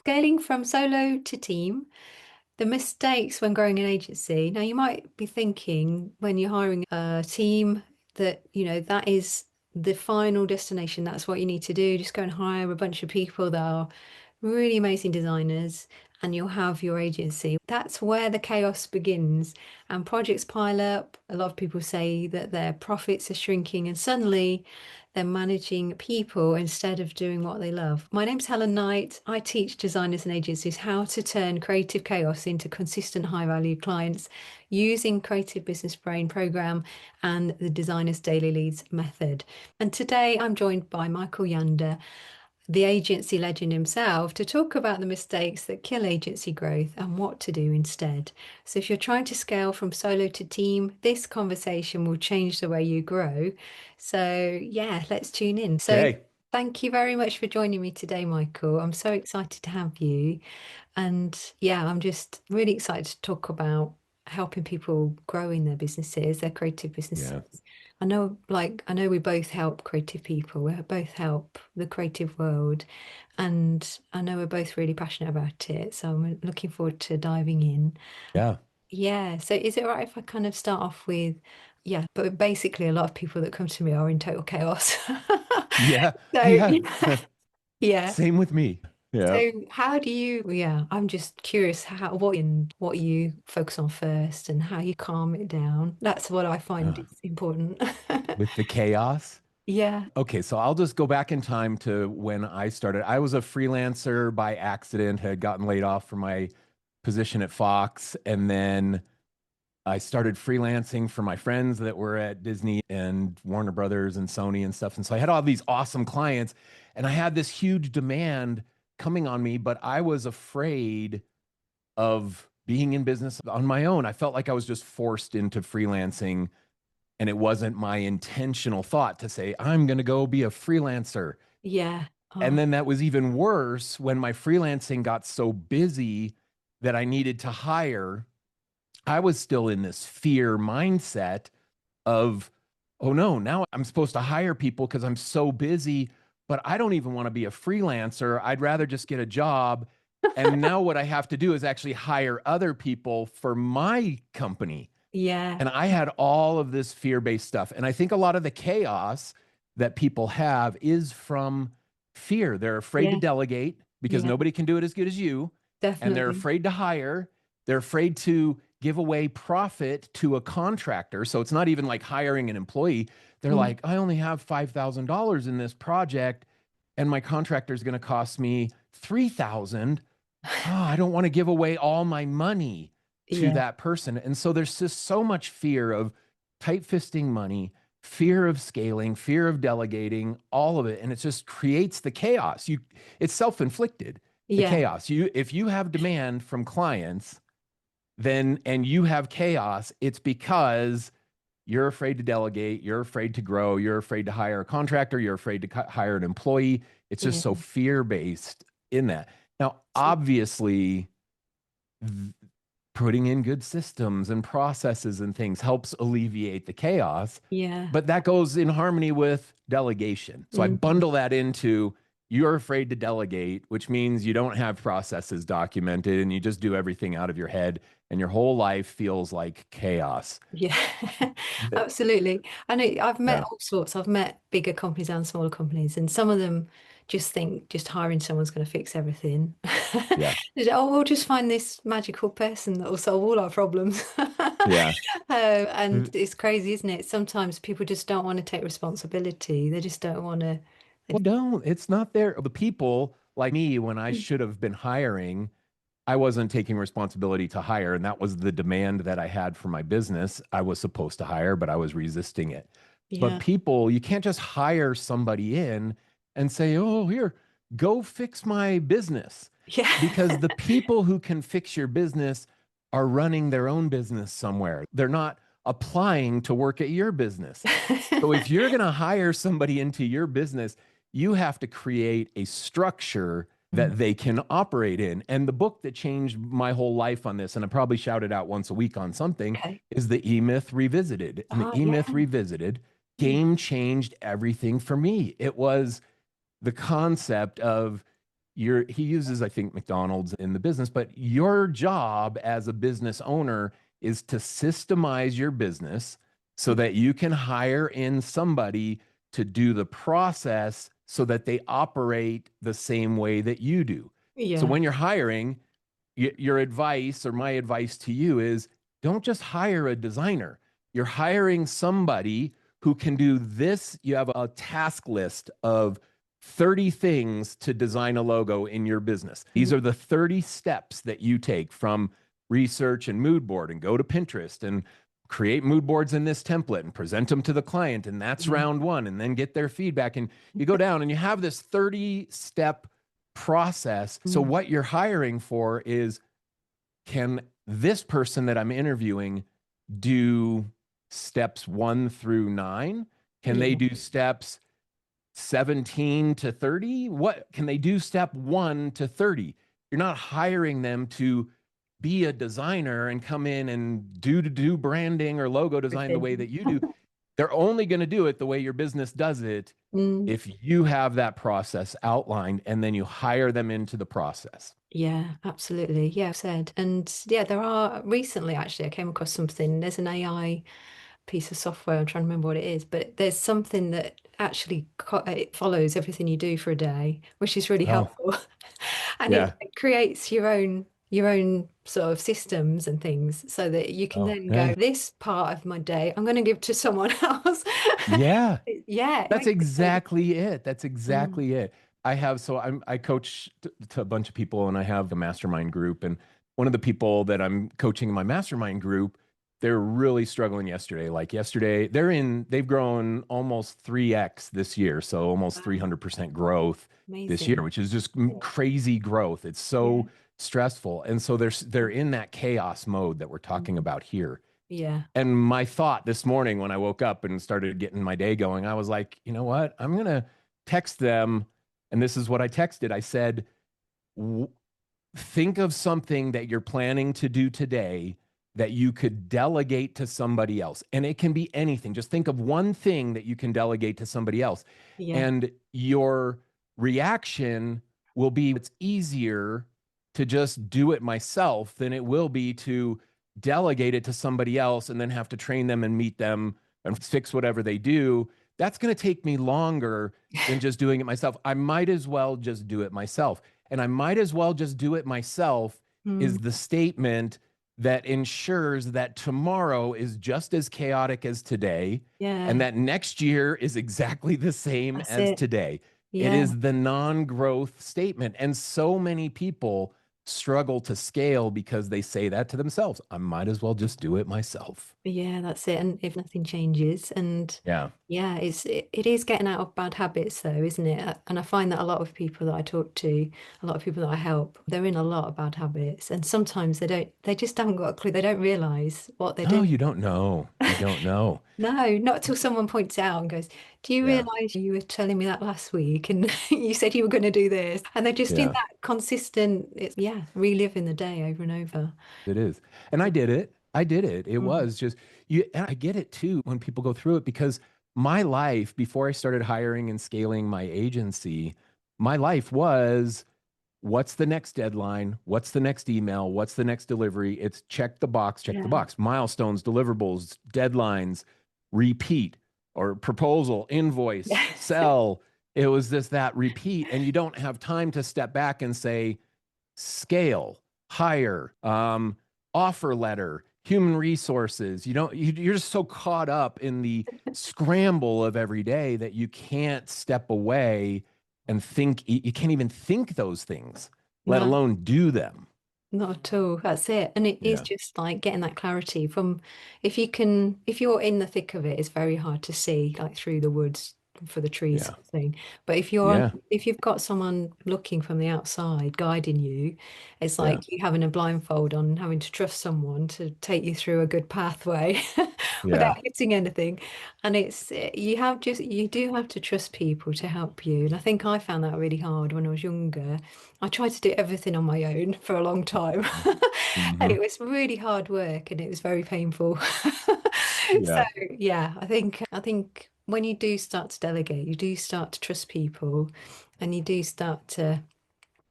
Scaling from solo to team, the mistakes when growing an agency. Now, you might be thinking when you're hiring a team that, that is the final destination. That's what you need to do. Just go and hire a bunch of people that are really amazing designers and you'll have your agency. That's where the chaos begins and projects pile up. A lot of people say that their profits are shrinking and suddenly they're managing people instead of doing what they love. My name's Helen Knight. I teach designers and agencies how to turn creative chaos into consistent high value clients using Creative Business Brain program and the Designer's Daily Leads method. And today I'm joined by Michael Janda, the agency legend himself, to talk about the mistakes that kill agency growth and what to do instead. So, if you're trying to scale from solo to team, this conversation will change the way you grow. So, yeah, let's tune in. So, Okay. thank you very much for joining me today, Michael. I'm so excited to have you. And yeah, I'm just really excited to talk about helping people grow in their businesses, their creative businesses. Yeah. I know we both help creative people. We both help the creative world, and I know we're both really passionate about it. So I'm looking forward to diving in. Yeah. Yeah. So is it all right if I kind of start off with, yeah, but basically a lot of people that come to me are in total chaos. Yeah. So Yeah. yeah. Same with me. Yeah. So how do you, yeah, I'm just curious what you focus on first and how you calm it down. That's what I find Uh, is important. with the chaos. Yeah. Okay, so I'll just go back in time to when I started. I was a freelancer by accident, had gotten laid off from my position at Fox, and then I started freelancing for my friends that were at Disney and Warner Brothers and Sony and stuff. And so I had all these awesome clients, and I had this huge demand coming on me, but I was afraid of being in business on my own. I felt like I was just forced into freelancing, and it wasn't my intentional thought to say, I'm going to go be a freelancer. Yeah. And Oh, then that was even worse when my freelancing got so busy that I needed to hire. I was still in this fear mindset of, oh no, now I'm supposed to hire people because I'm so busy, but I don't even want to be a freelancer. I'd rather just get a job. And now what I have to do is actually hire other people for my company. yeah. And I had all of this fear based stuff. And I think a lot of the chaos that people have is from fear. They're afraid to Yeah. delegate because Yeah. nobody can do it as good as you. And they're Definitely. afraid to hire. They're afraid to give away profit to a contractor. So it's not even like hiring an employee. They're Mm. like, I only have $5,000 in this project and my contractor is going to cost me 3,000. Oh, I don't want to give away all my money to Yeah. that person. And so there's just so much fear of tight fisting money, fear of scaling, fear of delegating, all of it. And it just creates the chaos. It's self-inflicted, the Yeah. chaos. If you have demand from clients, then and you have chaos, it's because you're afraid to delegate, you're afraid to grow, you're afraid to hire a contractor, you're afraid to hire an employee. It's just Yeah. so fear-based in that. Now, So- obviously, putting in good systems and processes and things helps alleviate the chaos, Yeah. but that goes in harmony with delegation. So I Mhm. bundle that into you're afraid to delegate, which means you don't have processes documented and you just do everything out of your head and your whole life feels like chaos. Yeah. The- Absolutely. I know I've met yeah, all sorts. I've met bigger companies and smaller companies, and some of them just think just hiring someone's going to fix everything. yeah, Oh, we'll just find this magical person that will solve all our problems. yeah. And it's crazy, isn't it? Sometimes people just don't want to take responsibility. They just don't want to. Well, don't. It's not there. The people like me, when I should have been hiring, I wasn't taking responsibility to hire. And that was the demand that I had for my business. I was supposed to hire, but I was resisting it. But Yeah. people, you can't just hire somebody in and say, oh, here, go fix my business. Yeah. Because the people who can fix your business are running their own business somewhere. They're not applying to work at your business. So if you're going to hire somebody into your business, you have to create a structure Mm. that they can operate in. And the book that changed my whole life on this, and I probably shout it out once a week on something, Okay. is the E Myth Revisited. And the Oh, E yeah. Myth Revisited Mm. game changed everything for me. It was the concept of he uses, I think, McDonald's in the business, but your job as a business owner is to systemize your business so that you can hire in somebody to do the process so that they operate the same way that you do. So Yeah. when you're hiring, your advice or my advice to you is don't just hire a designer. You're hiring somebody who can do this. You have a task list of 30 things to design a logo in your business. These Mhm. are the 30 steps that you take from research and mood board and go to Pinterest and create mood boards in this template and present them to the client. And that's Yeah. round one. And then get their feedback. And you go down and you have this 30-step process. So Mm. what you're hiring for is, can this person that I'm interviewing do steps 1 through 9? Can they Yeah. do steps 17 to 30? What can they do step 1 to 30? You're not hiring them to be a designer and come in and do branding or logo design the way Everything. that you do. They're only going to do it the way your business does it Mm. if you have that process outlined and then you hire them into the process. Yeah, absolutely. Yeah, said. And yeah, there are recently actually I came across something. There's an AI piece of software. I'm trying to remember what it is, but there's something that actually it follows everything you do for a day, which is really Oh, helpful. And yeah. it creates your own sort of systems and things so that you can Oh, then go, hey. this part of my day, I'm going to give to someone else. Yeah. Yeah, it That's makes it so good. exactly it. That's Mm. exactly it. I coach to a bunch of people and I have a mastermind group. And one of the people that I'm coaching in my mastermind group, they're really struggling yesterday. Like yesterday, they've grown almost 3x this year. So almost Wow, 300% growth this year, amazing. which is just crazy growth. It's Yeah. so stressful. And so they're in that chaos mode that we're talking Mm. about here. Yeah. And my thought this morning when I woke up and started getting my day going, I was like, you know what? I'm going to text them. And this is what I texted. I said, think of something that you're planning to do today that you could delegate to somebody else. And it can be anything. Just think of one thing that you can delegate to somebody else. Yeah. And your reaction will be, it's easier to just do it myself than it will be to delegate it to somebody else and then have to train them and meet them and fix whatever they do. That's going to take me longer than just doing it myself. I might as well just do it myself. And I might as well just do it myself Mm. is the statement that ensures that tomorrow is just as chaotic as today and Yeah. that next year is exactly the same That's as it. today. It Yeah. is the non growth statement. And so many people struggle to scale because they say that to themselves. I might as well just do it myself. Yeah, that's it. And if nothing changes, and Yeah. yeah, it is getting out of bad habits though, isn't it? And I find that a lot of people that I talk to, a lot of people that I help, they're in a lot of bad habits. And sometimes they just haven't got a clue. They don't realize what they're No, doing. you don't know. You don't know. No, not till someone points out and goes, do you Yeah. realize you were telling me that last week and you said you were going to do this? And they're just in Yeah. that consistent, it's yeah, reliving the day over and over. It is. And I did it. I did it. It Mm. was just you. And I get it too when people go through it because my life before I started hiring and scaling my agency, my life was what's the next deadline? What's the next email? What's the next delivery? It's check the Yeah. box, milestones, deliverables, deadlines, repeat or proposal, invoice, Yes. sell. It was this, that repeat. And you don't have time to step back and say, scale, hire, offer letter, human resources. You don't, you're just so caught up in the scramble of every day that you can't step away and think, you can't even think those things, let No. alone do them. Not at all. That's it. And it is Yeah. just like getting that clarity from if you're in the thick of it, it's very hard to see like through the woods for the trees Yeah. sort of thing. But Yeah. if you've got someone looking from the outside guiding you, it's Yeah. like you having a blindfold on, having to trust someone to take you through a good pathway without Yeah. hitting anything. And you do have to trust people to help you. And I think I found that really hard when I was younger. I tried to do everything on my own for a long time. And Hmm. it was really hard work and it was very painful. So Yeah. yeah, I think when you do start to delegate, you do start to trust people and you do start to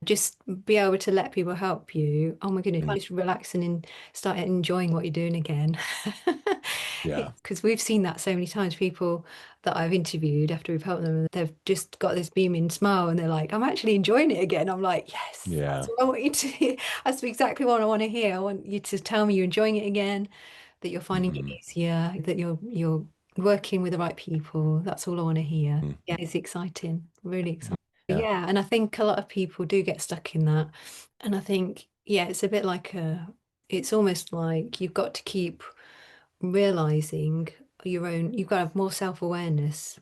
just be able to let people help you. Oh my goodness, Mm, just relaxing and start enjoying what you're doing again. yeah. Because we've seen that so many times. People that I've interviewed after we've helped them, they've just got this beaming smile and they're like, I'm actually enjoying it again. I'm like, yes, that's Yeah. what I want you to hear. That's exactly what I want to hear. I want you to tell me you're enjoying it again, that you're finding it Hmm. easier, that you're working with the right people. That's all I want to hear. Hmm. Yeah, it's exciting, really exciting. Yeah. Yeah, and I think a lot of people do get stuck in that. And I think, yeah, it's a bit like it's almost like you've got to keep realizing your own, you've got to have more self-awareness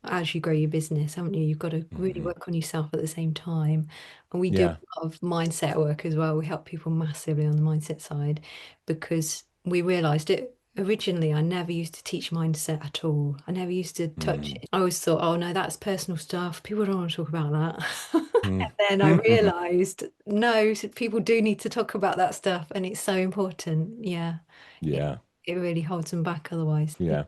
as you grow your business, haven't you? You've got to really Hmm. work on yourself at the same time. And we do Yeah. a lot of mindset work as well. We help people massively on the mindset side because we realized it. Originally, I never used to teach mindset at all. I never used to touch Mm. it. I always thought, oh no, that's personal stuff. People don't want to talk about that. Mm. And then I realized, no, people do need to talk about that stuff, and it's so important. Yeah, it Yeah. it really holds them back otherwise. Yeah.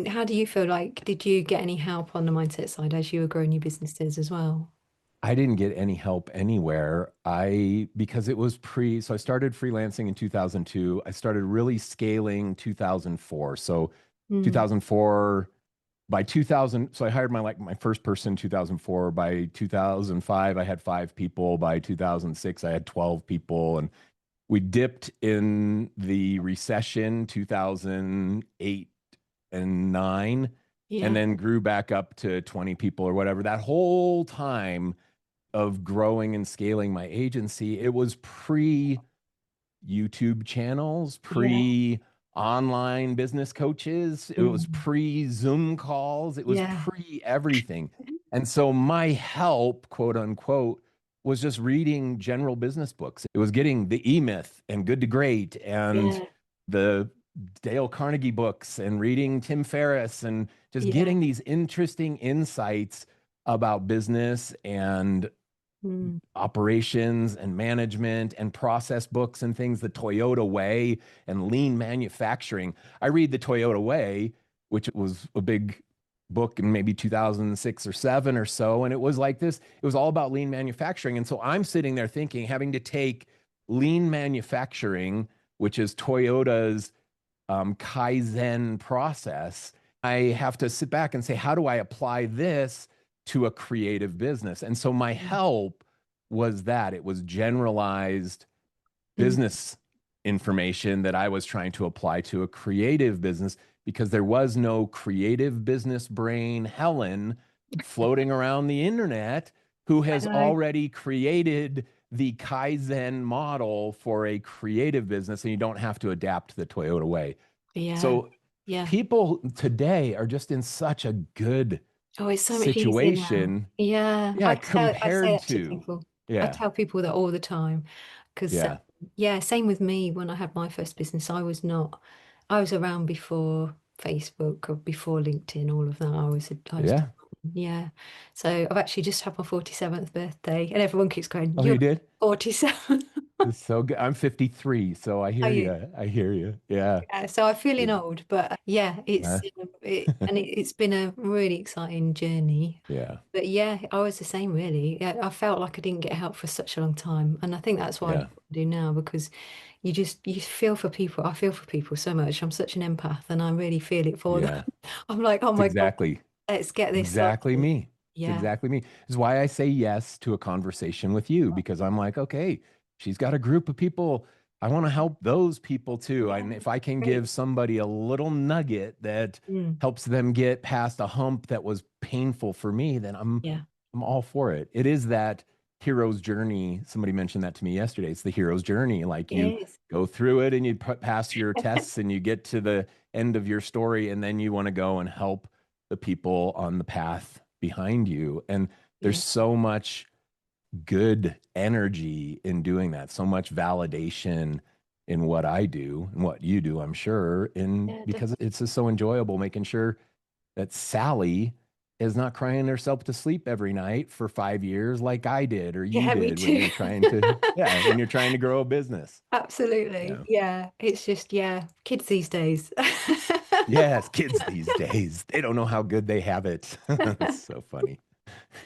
How do you feel like, did you get any help on the mindset side as you were growing your businesses as well? I didn't get any help anywhere. Because it was so I started freelancing in 2002. I started really scaling 2004. So Mm, 2004, by 2000, so I hired my first person in 2004. By 2005, I had 5 people. By 2006, I had 12 people. And we dipped in the recession 2008 and 9, and yeah, then grew back up to 20 people or whatever. That whole time of growing and scaling my agency, it was pre YouTube channels, yeah, pre online business coaches, it was mm, pre Zoom calls, it was yeah, pre everything. And so my help, quote unquote, was just reading general business books. It was getting the E Myth and Good to Great and yeah, the Dale Carnegie books and reading Tim Ferriss and just yeah, getting these interesting insights about business and mm, operations and management and process books and things, the Toyota Way and lean manufacturing. I read the Toyota Way, which was a big book in maybe 2006 or 7 or so. And it was like this, it was all about lean manufacturing. And so I'm sitting there thinking, having to take lean manufacturing, which is Toyota's Kaizen process, I have to sit back and say, how do I apply this to a creative business? And so my help was that it was generalized mm, business information that I was trying to apply to a creative business because there was no creative business brain Helen floating around the internet who I has know. already created the Kaizen model for a creative business and you don't have to adapt the Toyota way. Yeah, So yeah. people today are just in such a good Oh, it's so much easier now. situation. Yeah, Yeah, I say compared that to to, people. I yeah, tell people that all the time because yeah, yeah, same with me when I had my first business. I was around before Facebook or before LinkedIn, all of that. I was yeah. yeah. So I've actually just had my 47th birthday, and everyone keeps going, Oh, "You're you did? 47." It's so good. I'm 53, so I Are hear you? you. I hear you. Yeah. Yeah, so I'm feeling Good. old, but yeah, Huh? it's been a really exciting journey. Yeah. But yeah, I was the same really. Yeah, I felt like I didn't get help for such a long time, and I think that's why I Yeah. do now because you feel for people. I feel for people so much. I'm such an empath, and I really feel it for them. Yeah. I'm like, oh It's my God, exactly let's get this exactly sorted. me. It's Yeah, exactly me. It's why I say yes to a conversation with you because I'm like, okay, she's got a group of people. I want to help those people too. yeah, And if I can great. give somebody a little nugget that Mm, helps them get past a hump that was painful for me, then yeah, I'm all for it. It is that hero's journey. Somebody mentioned that to me yesterday. It's the hero's journey. Like it you is. go through it and you pass your tests and you get to the end of your story and then you want to go and help the people on the path behind you. And there's Yeah, so much good energy in doing that, so much validation in what I do and what you do, I'm sure, in yeah, because it's just so enjoyable making sure that Sally is not crying herself to sleep every night for 5 years like I did or you yeah, me did when too. you're trying to, yeah, when you're trying to grow a business. Absolutely. Yeah. Yeah, it's just yeah, kids these days. Yes, kids these days, they don't know how good they have it. It's so funny.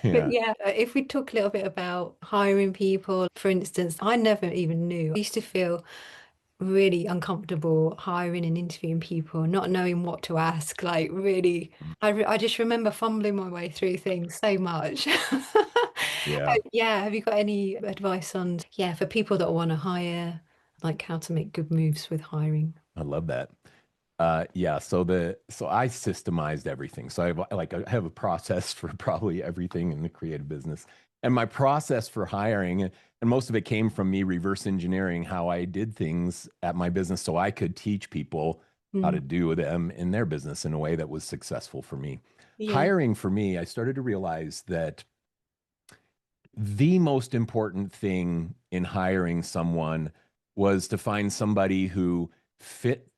But Yeah. yeah, if we talk a little bit about hiring people, for instance, I never even knew. I used to feel really uncomfortable hiring and interviewing people, not knowing what to ask. Like, really, I just remember fumbling my way through things so much. Yeah. Yeah, have you got any advice on, yeah, for people that want to hire, like how to make good moves with hiring? I love that. Yeah, so I systemized everything. So I have a process for probably everything in the creative business. And my process for hiring, and most of it came from me reverse engineering how I did things at my business so I could teach people how Mm, to do them in their business in a way that was successful for me. yeah, Hiring for me, I started to realize that the most important thing in hiring someone was to find somebody who fit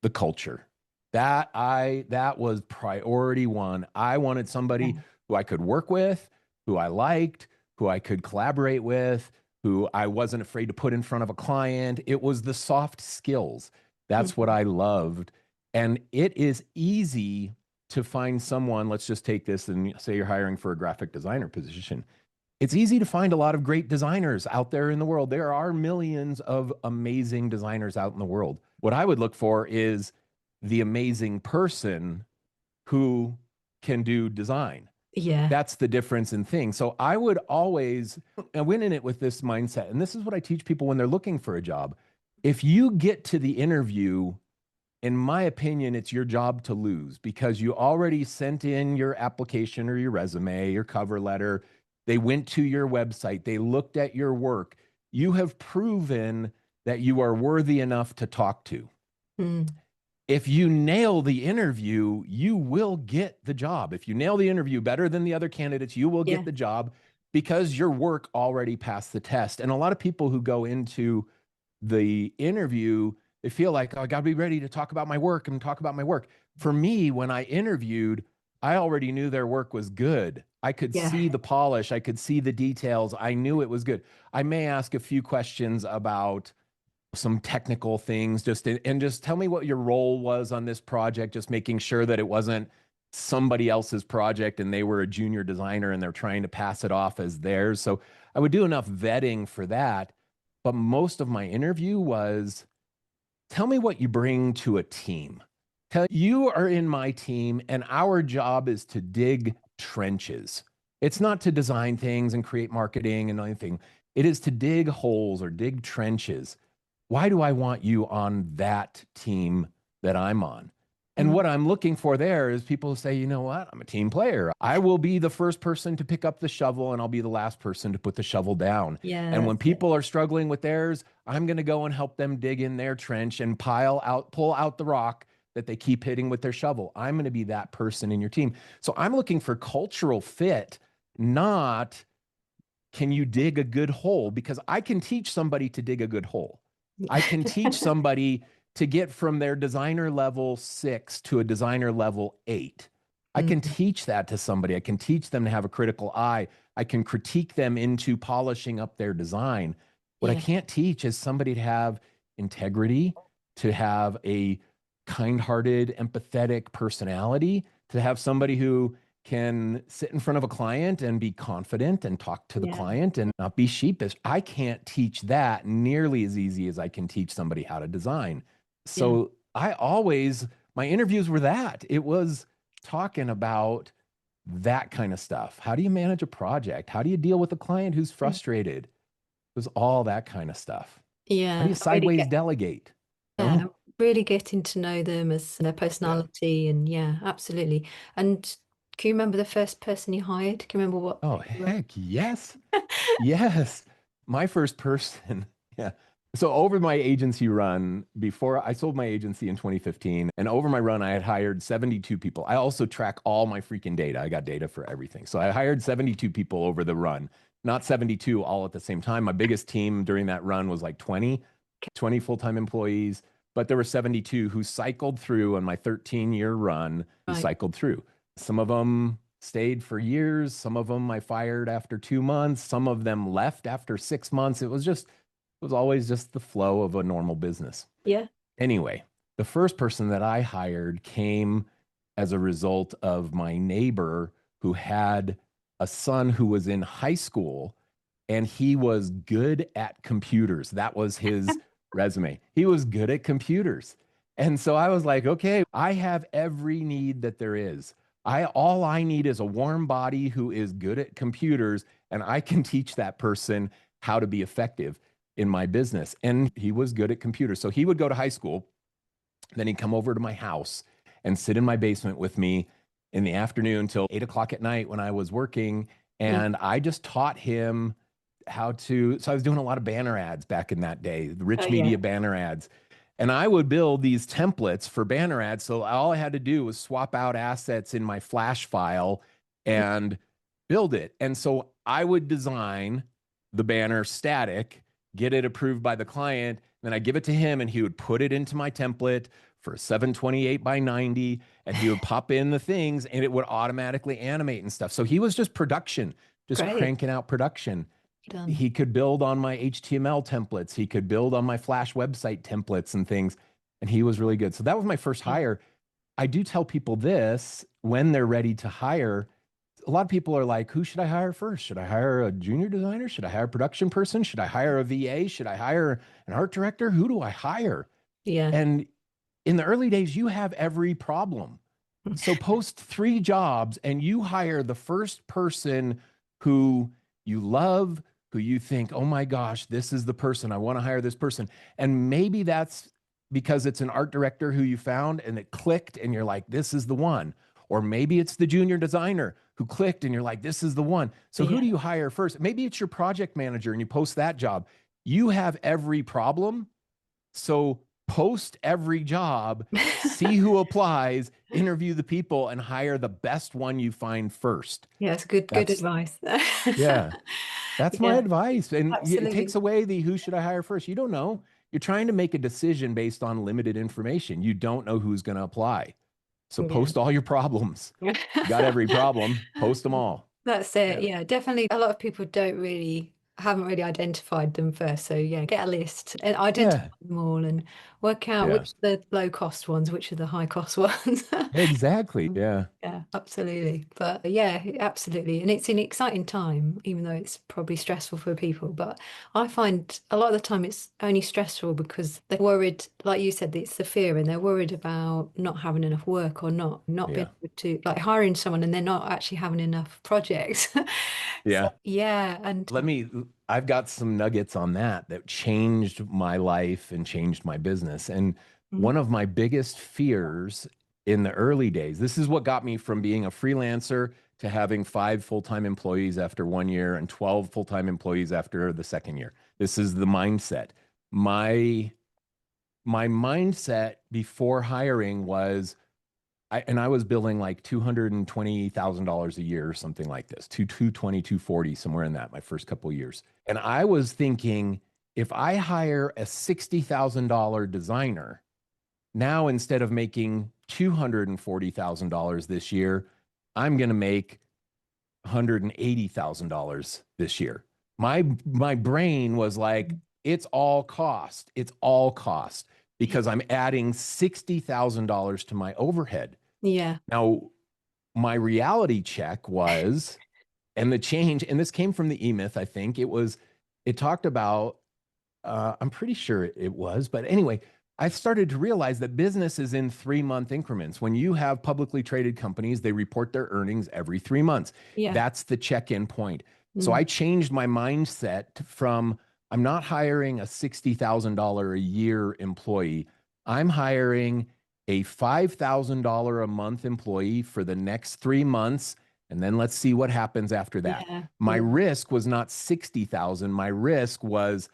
the culture. That was priority one. I wanted somebody yeah, who I could work with, who I liked, who I could collaborate with, who I wasn't afraid to put in front of a client. It was the soft skills. That's what mm, I loved. And it is easy to find someone. Let's just take this and say you're hiring for a graphic designer position. It's easy to find a lot of great designers out there in the world. There are millions of amazing designers out in the world. What I would look for is the amazing person who can do design. yeah, That's the difference in things. So I would always, I went in it with this mindset. And this is what I teach people when they're looking for a job. If you get to the interview, in my opinion, it's your job to lose because you already sent in your application or your resume, your cover letter. They went to your website, they looked at your work. You have proven that you are worthy enough to talk to. mm, If you nail the interview, you will get the job. If you nail the interview better than the other candidates, you will get yeah, the job because your work already passed the test. And a lot of people who go into the interview, they feel like, oh, I got to be ready to talk about my work and talk about my work. For me, when I interviewed, I already knew their work was good. I could yeah, see the polish, I could see the details. I knew it was good. I may ask a few questions about some technical things and just tell me what your role was on this project, just making sure that it wasn't somebody else's project and they were a junior designer and they're trying to pass it off as theirs. So I would do enough vetting for that. But most of my interview was tell me what you bring to a team. Tell you are in my team, and our job is to dig trenches. It's not to design things and create marketing and anything. It is to dig holes or dig trenches. Why do I want you on that team that I'm on? And mm, what I'm looking for there is people who say, you know what? I'm a team player. I will be the first person to pick up the shovel and I'll be the last person to put the shovel down. yeah, And when that's it. people are struggling with theirs, I'm going to go and help them dig in their trench and pull out the rock that they keep hitting with their shovel. I'm going to be that person in your team. So I'm looking for cultural fit, not can you dig a good hole? Because I can teach somebody to dig a good hole. I can teach somebody to get from their designer level 6 to a designer level 8. I can Mm, teach that to somebody. I can teach them to have a critical eye. I can critique them into polishing up their design. What I yeah, can't teach is somebody to have integrity, to have a kind hearted, empathetic personality, to have somebody who can sit in front of a client and be confident and talk to the yeah, client and not be sheepish. I can't teach that nearly as easy as I can teach somebody how to design. yeah, So my interviews were that. It was talking about that kind of stuff. How do you manage a project? How do you deal with a client who's mm, frustrated? It was all that kind of stuff. How do you yeah. sideways delegate? Yeah, No? really getting to know them as their Yeah. personality, and yeah, absolutely. And can you remember the first person you hired? Can you remember what? Oh, heck yes. Yes, my first person. Yeah. So over my agency run, before I sold my agency in 2015, and over my run, I had hired 72 people. I also track all my freaking data. I got data for everything. So I hired 72 people over the run, not 72 all at the same time. My biggest team during that run was like 20 full-time employees, but there were 72 who cycled through on my 13-year run, who Right. cycled through. Some of them stayed for years. Some of them I fired after 2 months. Some of them left after 6 months. It was always just the flow of a normal business. Yeah. Anyway, the first person that I hired came as a result of my neighbor who had a son who was in high school and he was good at computers. That was his resume. He was good at computers. And so I was like, okay, I have every need that there is. All I need is a warm body who is good at computers, and I can teach that person how to be effective in my business. And he was good at computers. So he would go to high school, then he'd come over to my house and sit in my basement with me in the afternoon till 8 o'clock at night when I was working. Yeah. And I just taught him how to. So I was doing a lot of banner ads back in that day, the Oh rich yeah. media banner ads. And I would build these templates for banner ads. So all I had to do was swap out assets in my Flash file and build it. And so I would design the banner static, get it approved by the client, then I give it to him and he would put it into my template for 728 by 90 and he would pop in the things and it would automatically animate and stuff. So he was just production, just Great. cranking out production. Done. He could build on my HTML templates. He could build on my Flash website templates and things. And he was really good. So that was my first Yeah. hire. I do tell people this when they're ready to hire. A lot of people are like, who should I hire first? Should I hire a junior designer? Should I hire a production person? Should I hire a VA? Should I hire an art director? Who do I hire? Yeah. And in the early days, you have every problem. So post 3 jobs and you hire the first person who you love, who you think, oh my gosh, this is the person. I want to hire this person. And maybe that's because it's an art director who you found and it clicked and you're like, this is the one. Or maybe it's the junior designer who clicked and you're like, this is the one. So who Yeah. do you hire first? Maybe it's your project manager and you post that job. You have every problem. So post every job, see who applies, interview the people, and hire the best one you find first. Yeah, it's good That's, advice. yeah, that's my Yeah, advice. And it takes absolutely. away the who should I hire first. You don't know. You're trying to make a decision based on limited information. You don't know who's going to apply. So Yeah. post all your problems. You got every problem, post them all. That's it. Yeah. Yeah, definitely. A lot of people haven't really identified them first. So yeah, get a list and identify Yeah. them all and work out Yeah. which are the low cost ones, which are the high cost ones. Exactly. Yeah. Yeah, absolutely. But yeah, absolutely. And it's an exciting time, even though it's probably stressful for people. But I find a lot of the time it's only stressful because they're worried, like you said, it's the fear and they're worried about not having enough work or not being Yeah. able to like hiring someone and they're not actually having enough projects. So Yeah. yeah, and Let me, I've got some nuggets on that that changed my life and changed my business. And mm, one of my biggest fears in the early days, this is what got me from being a freelancer to having 5 full-time employees after 1 year and 12 full-time employees after the second year. This is the mindset. My my mindset before hiring was I was billing like $220,000 a year or something like this, 220, 240, somewhere in that, my first couple of years. And I was thinking, if I hire a $60,000 designer, now instead of making $240,000 this year, I'm going to make $180,000 this year. My brain was like, it's all cost. It's all cost because I'm adding $60,000 to my overhead. yeah, Now, my reality check was, and the change, and this came from the E-Myth, I think it talked about, I'm pretty sure it was, but anyway, I started to realize that business is in 3-month increments. When you have publicly traded companies, they report their earnings every 3 months. yeah, That's the check-in point. So mm, I changed my mindset from I'm not hiring a $60,000 a year employee. I'm hiring a $5,000 a month employee for the next 3 months. And then let's see what happens after that. yeah, My yeah, risk was not 60,000. My risk was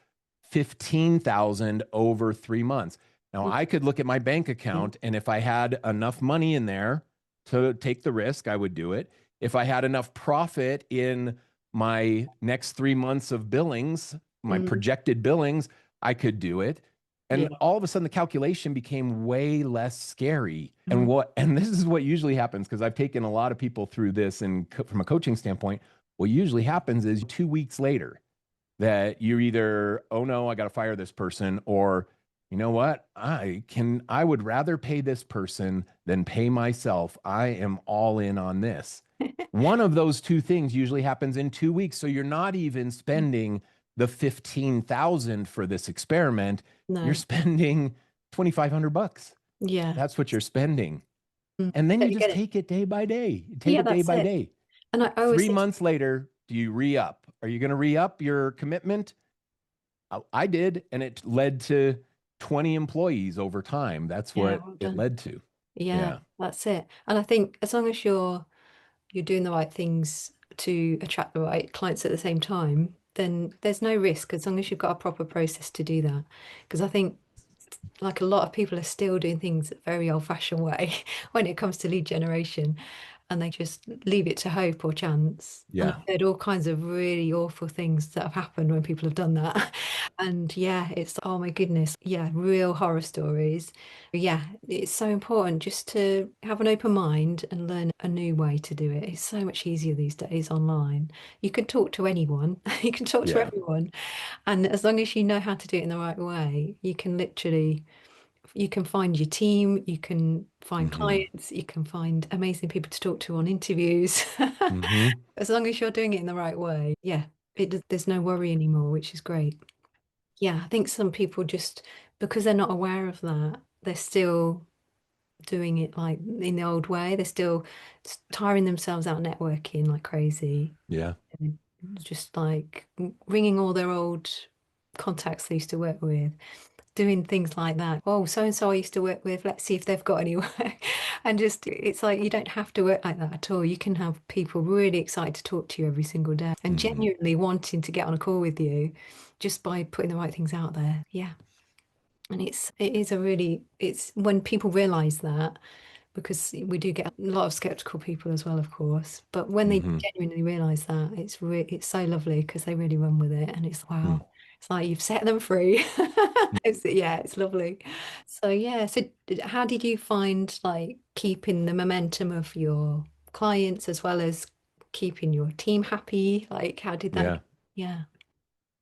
15,000 over 3 months. Now mm, I could look at my bank yeah, account and if I had enough money in there to take the risk, I would do it. If I had enough profit in my next 3 months of billings, my mm, projected billings, I could do it. And yeah, all of a sudden the calculation became way less scary. mm, And this is what usually happens because I've taken a lot of people through this and from a coaching standpoint, what usually happens is 2 weeks later that you're either, oh no, I got to fire this person, or you know what? I would rather pay this person than pay myself. I am all in on this. One of those two things usually happens in 2 weeks. So you're not even spending the 15,000 for this experiment. You're No. spending 2,500 bucks. Yeah. That's what you're spending. Mm. And then you Totally just get it. take it day by day. You take Yeah, it day that's by it. day. And I always Three say to months later, do you re up? Are you going to re up your commitment? I did, and it led to 20 employees over time. That's yeah, what well it done. led to. Yeah, Yeah. that's it. And I think as long as you're doing the right things to attract the right clients at the same time, then there's no risk as long as you've got a proper process to do that. Because I think like a lot of people are still doing things a very old-fashioned way when it comes to lead generation, and they just leave it to hope or chance. And Yeah. I've heard all kinds of really awful things that have happened when people have done that. And yeah, it's oh my goodness, yeah, real horror stories. Yeah, it's so important just to have an open mind and learn a new way to do it. It's so much easier these days online. You can talk to anyone, you can talk to Yeah. everyone, and as long as you know how to do it in the right way, you can literally you can find your team, you can find Hmm. clients, you can find amazing people to talk to on interviews. Hmm. As long as you're doing it in the right way, yeah, there's no worry anymore, which is great. Yeah, I think some people just because they're not aware of that, they're still doing it like in the old way. They're still tiring themselves out networking like crazy, Yeah. and just like ringing all their old contacts they used to work with, doing things like that. Oh, so and so I used to work with. Let's see if they've got any work. And just it's like you don't have to work like that at all. You can have people really excited to talk to you every single day and Hmm. genuinely wanting to get on a call with you just by putting the right things out there. Yeah. And it is a really it's when people realize that because we do get a lot of skeptical people as well, of course. But when they Hmm. genuinely realize that, it's so lovely because they really run with it, and it's wow, it's like you've set them free. Yeah, it's lovely. So yeah, so how did you find like keeping the momentum of your clients as well as keeping your team happy? Like, how did that? Yeah. Yeah.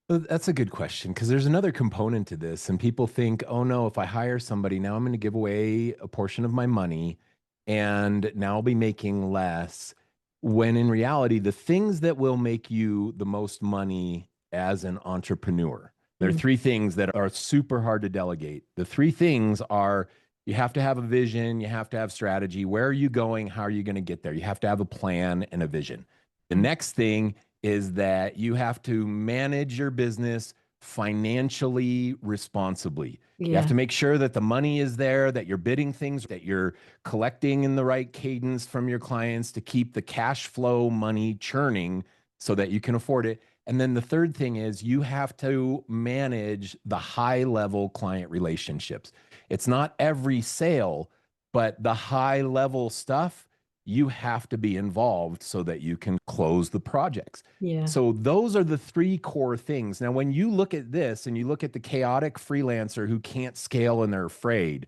Well, that's a good question because there's another component to this, and people think, oh no, if I hire somebody, now I'm going to give away a portion of my money and now I'll be making less. When in reality, the things that will make you the most money as an entrepreneur, there are Mm, three things that are super hard to delegate. The three things are you have to have a vision, you have to have strategy. Where are you going? How are you going to get there? You have to have a plan and a vision. The mm. next thing is that you have to manage your business financially responsibly. You have Yeah. to make sure that the money is there, that you're bidding things, that you're collecting in the right cadence from your clients to keep the cash flow money churning so that you can afford it. And then the third thing is you have to manage the high level client relationships. It's not every sale, but the high level stuff you have to be involved so that you can close the projects. Yeah. So those are the three core things. Now, when you look at this and you look at the chaotic freelancer who can't scale and they're afraid,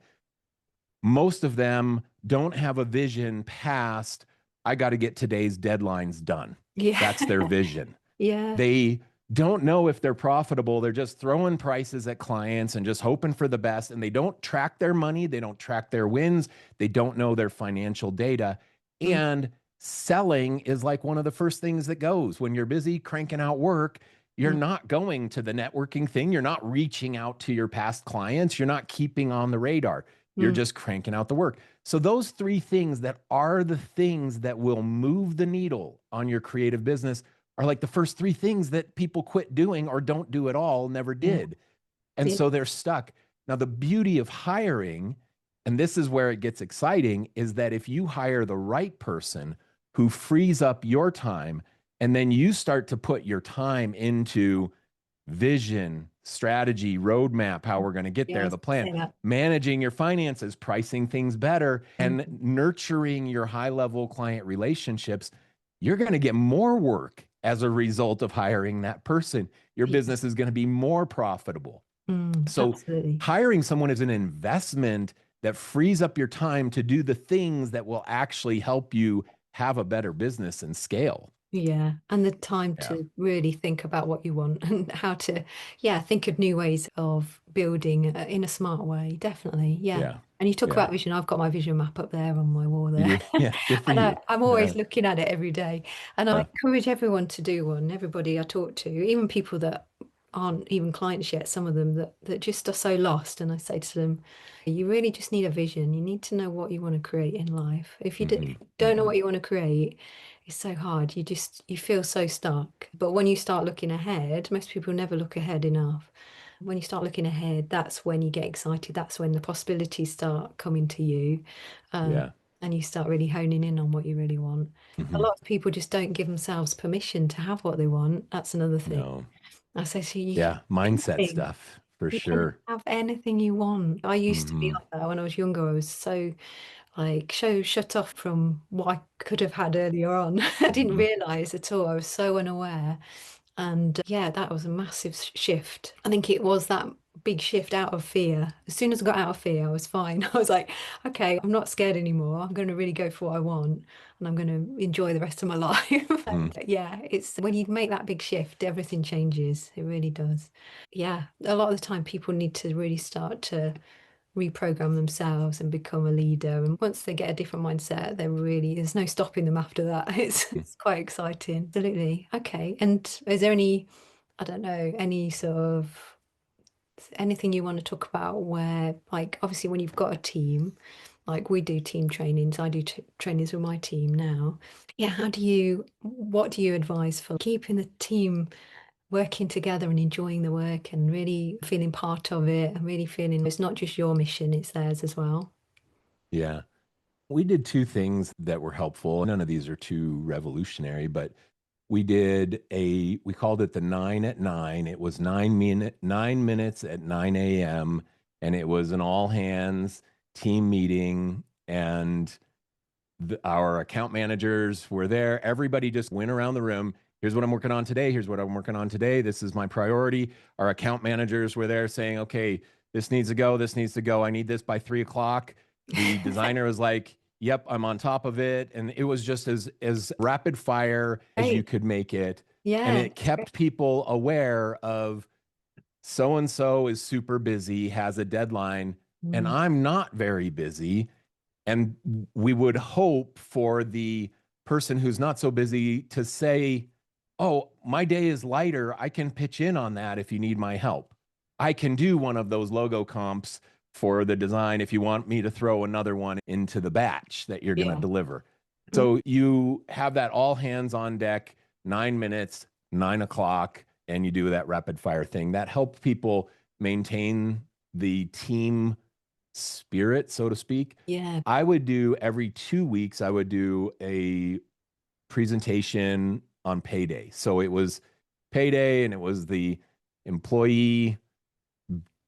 most of them don't have a vision past, I got to get today's deadlines done. Yeah. That's their vision. Yeah. They don't know if they're profitable. They're just throwing prices at clients and just hoping for the best. And they don't track their money. They don't track their wins. They don't know their financial data. Mm, And selling is like one of the first things that goes. When you're busy cranking out work, you're mm, not going to the networking thing. You're not reaching out to your past clients. You're not keeping on the radar. You're mm. just cranking out the work. So, those three things that are the things that will move the needle on your creative business are like the first three things that people quit doing or don't do at all, never Yeah. did. And Yeah. so they're stuck. Now, the beauty of hiring, and this is where it gets exciting, is that if you hire the right person who frees up your time, and then you start to put your time into vision, strategy, roadmap, how we're going to get Yeah, I there, was the gonna plan, say that. managing your finances, pricing things better, and Mm. nurturing your high level client relationships, you're going to get more work as a result of hiring that person. Your Yeah. business is going to be more profitable. Mm, So, absolutely. hiring someone is an investment that frees up your time to do the things that will actually help you have a better business and scale. Yeah, and the time Yeah. to really think about what you want and how to, yeah, think of new ways of building in a smart way. Definitely, yeah. Yeah. And you talk Yeah. about vision. I've got my vision map up there on my wall You there, do? Yeah. Good for and you. I'm always looking at it every day. And I Uh, encourage everyone to do one. Everybody I talk to, even people that aren't even clients yet, some of them that just are so lost. And I say to them, you really just need a vision. You need to know what you want to create in life. If mhm, you don't know mhm. what you want to create, it's so hard. You feel so stuck. But when you start looking ahead, most people never look ahead enough. When you start looking ahead, that's when you get excited. That's when the possibilities start coming to you, uh, Yeah. and you start really honing in on what you really want. A Mhm. lot of people just don't give themselves permission to have what they want. That's another thing. No. I say, so you can Yeah. Mindset have anything. stuff for You can sure. have anything you want. I used to be Hmm. like that when I was younger. I was so like shut off from what I could have had earlier on. I didn't Hmm. realize at all. I was so unaware. And yeah, that was a massive shift. I think it was that big shift out of fear. As soon as I got out of fear, I was fine. I was like, okay, I'm not scared anymore. I'm going to really go for what I want and I'm going to enjoy the rest of my life. Hmm. And yeah, it's when you make that big shift, everything changes. It really does. Yeah, a lot of the time people need to really start to reprogram themselves and become a leader. And once they get a different mindset, there's no stopping them after that. It's quite exciting. Absolutely. Okay. And is there any, I don't know, any sort of anything you want to talk about where, like, obviously when you've got a team, like we do team trainings, I do trainings with my team now. Yeah, what do you advise for keeping the team working together and enjoying the work and really feeling part of it and really feeling it's not just your mission, it's theirs as well. Yeah. We did two things that were helpful. None of these are too revolutionary, but we called it the 9 at 9. It was 9 minutes at 9 a.m. And it was an all hands team meeting. And our account managers were there. Everybody just went around the room. Here's what I'm working on today. Here's what I'm working on today. This is my priority. Our account managers were there saying, okay, this needs to go. This needs to go. I need this by 3 o'clock. The designer was like, yep, I'm on top of it. And it was just as rapid fire as you Great. could make it. And Yeah, it that's great. kept people aware of so and so is super busy, has a deadline, and Mm, I'm not very busy. And we would hope for the person who's not so busy to say, oh, my day is lighter. I can pitch in on that if you need my help. I can do one of those logo comps for the design if you want me to throw another one into the batch that you're going to yeah. deliver. Mm, So you have that all hands on deck, 9 minutes, 9 o'clock, and you do that rapid fire thing. That helped people maintain the team spirit, so to speak. yeah. I would do every 2 weeks, I would do a presentation on payday. So it was payday and it was the employee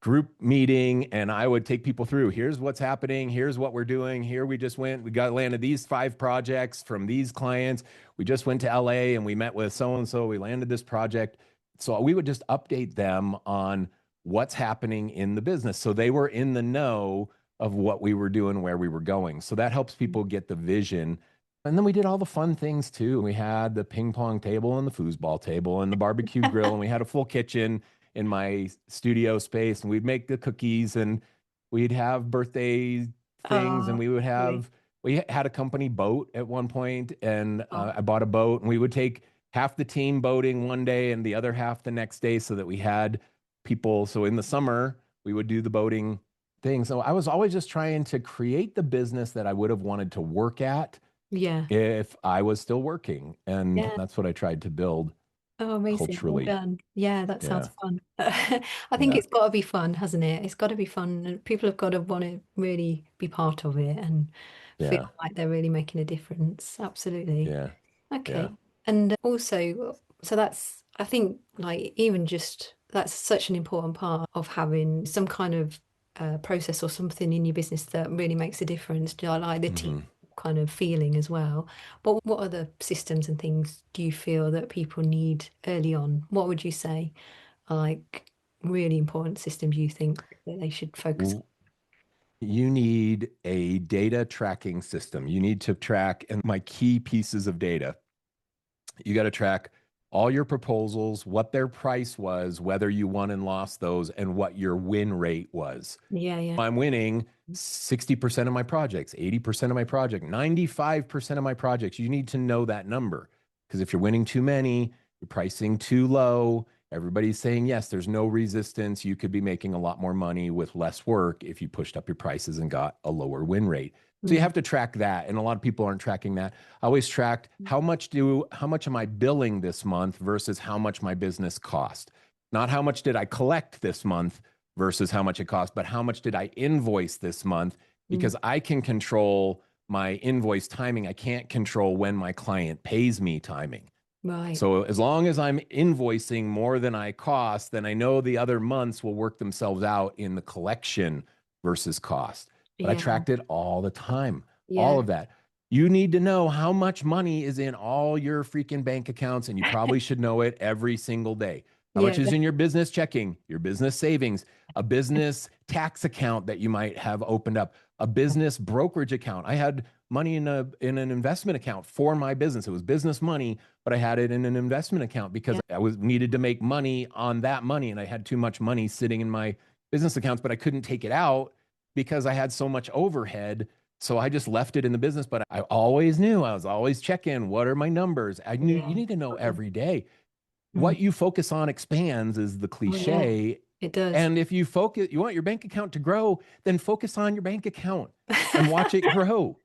group meeting, and I would take people through here's what's happening, here's what we're doing, here we just went, we got landed these 5 projects from these clients, we just went to LA and we met with so and so, we landed this project. So we would just update them on what's happening in the business so they were in the know of what we were doing, where we were going. So that helps people get the vision. And then we did all the fun things too. We had the ping pong table and the foosball table and the barbecue grill, and we had a full kitchen in my studio space, and we'd make the cookies, and we'd have birthday things, and Oh, lovely. we had a company boat at one point, and Oh, I bought a boat, and we would take half the team boating one day and the other half the next day, so that we had people. So in the summer we would do the boating thing. So I was always just trying to create the business that I would have wanted to work at yeah. if I was still working, and Yeah. that's what I tried to build Oh, amazing. Well culturally. done. Yeah, that sounds Yeah. fun. I think Yeah. it's got to be fun, hasn't it? It's got to be fun, and people have got to want to really be part of it and feel Yeah. like they're really making a difference. Absolutely. Yeah. Yeah. Okay. And also, so that's, I think, like, even just that's such an important part of having some kind of process or something in your business that really makes a difference, like the team Hmm. kind of feeling as well. But what other systems and things do you feel that people need early on? What would you say are like really important systems you think that they should focus on? You need a data tracking system. You need to track, and my key pieces of data You got to track all your proposals, what their price was, whether you won and lost those, and what your win rate was. Yeah, yeah. I'm winning 60% of my projects, 80% of my project, 95% of my projects. You need to know that number because if you're winning too many, you're pricing too low, everybody's saying yes, there's no resistance. You could be making a lot more money with less work if you pushed up your prices and got a lower win rate. So you Mm. have to track that. And a lot of people aren't tracking that. I always tracked how much am I billing this month versus how much my business cost. Not how much did I collect this month versus how much it cost, but how much did I invoice this month? Mm. Because I can control my invoice timing. I can't control when my client pays me timing. Right. So as long as I'm invoicing more than I cost, then I know the other months will work themselves out in the collection versus cost. But I Yeah. tracked it all the time, all Yeah. of that. You need to know how much money is in all your freaking bank accounts, and you probably should know it every single day. How much Yeah. is in your business checking, your business savings, a business tax account that you might have opened up, a business brokerage account. I had money in an investment account for my business. It was business money, but I had it in an investment account because Yeah. I was needed to make money on that money, and I had too much money sitting in my business accounts, but I couldn't take it out because I had so much overhead. So I just left it in the business, but I always knew I was always checking what are my numbers. I knew you Yeah. need to know every day. Mm. What you focus on expands is the Oh, yeah, cliche. it does. And if you want your bank account to grow, then focus on your bank account and watch it grow.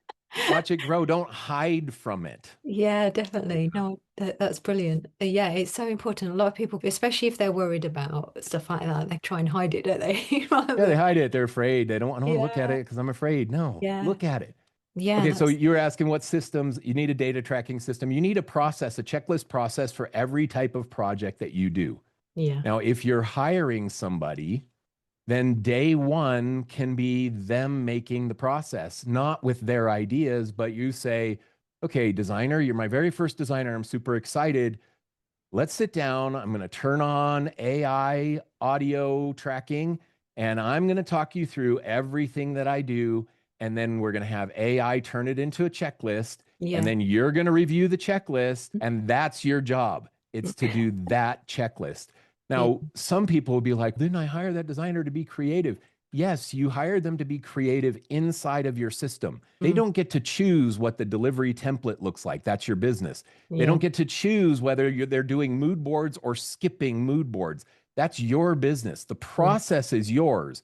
Watch it grow. Don't hide from it. Yeah, definitely. No, that's brilliant. Yeah, it's so important. A lot of people, especially if they're worried about stuff like that, they try and hide it, don't they? Rather Yeah, they than, hide it. They're afraid. I don't want to look at yeah, it because I'm afraid. No, yeah, look at it. yeah, Okay, so that's, you're asking what systems you need a data tracking system. You need a process, a checklist process for every type of project that you do. yeah. Now, if you're hiring somebody, then day one can be them making the process, not with their ideas, but you say, okay, designer, you're my very first designer. I'm super excited. Let's sit down. I'm going to turn on AI audio tracking and I'm going to talk you through everything that I do. And then we're going to have AI turn it into a checklist. And Yeah. then you're going to review the checklist. And that's your job. It's to do that checklist. Yeah. Now, some people will be like, didn't I hire that designer to be creative? Yes, you hired them to be creative inside of your system. They Mm. don't get to choose what the delivery template looks like. That's your business. They Yeah. don't get to choose whether they're doing mood boards or skipping mood boards. That's your business. The Yeah. process is yours.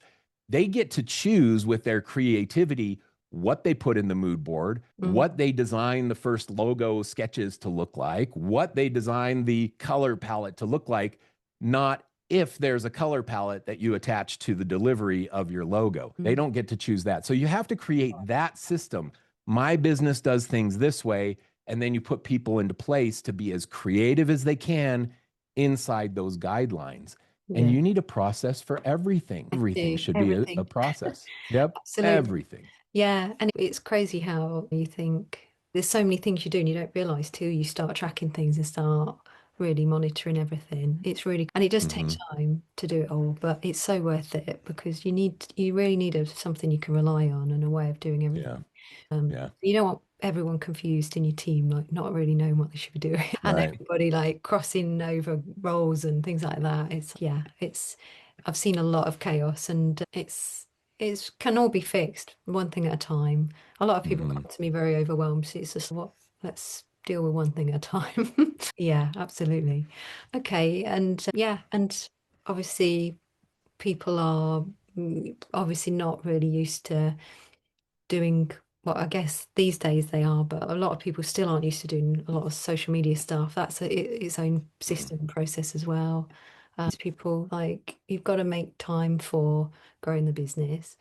They get to choose with their creativity what they put in the mood board, Mm. what they design the first logo sketches to look like, what they design the color palette to look like, not if there's a color palette that you attach to the delivery of your logo. They Mm. don't get to choose that. So you have to create that system. My business does things this way, and then you put people into place to be as creative as they can inside those guidelines. And Yeah. you need a process for everything. I Everything do should be a everything. process. Yep, Absolutely. everything. Yeah, and it's crazy how you think there's so many things you do and you don't realize till you start tracking things and start really monitoring everything. It's really, and it does take Hmm. time to do it all, but it's so worth it because you really need something you can rely on and a way of doing Yeah, everything. yeah, You don't want everyone confused in your team, like not really knowing what they should be doing, and right. everybody like crossing over roles and things like that. I've seen a lot of chaos, and it's can all be fixed one thing at a time. A lot of people Hmm. come to me very overwhelmed. So it's just what let's deal with one thing at a time. Yeah, absolutely. Okay, and yeah, and obviously people are obviously not really used to doing well, I guess these days they are, but a lot of people still aren't used to doing a lot of social media stuff. That's its own Hmm. system and process as well. People like you've got to make time for growing the business,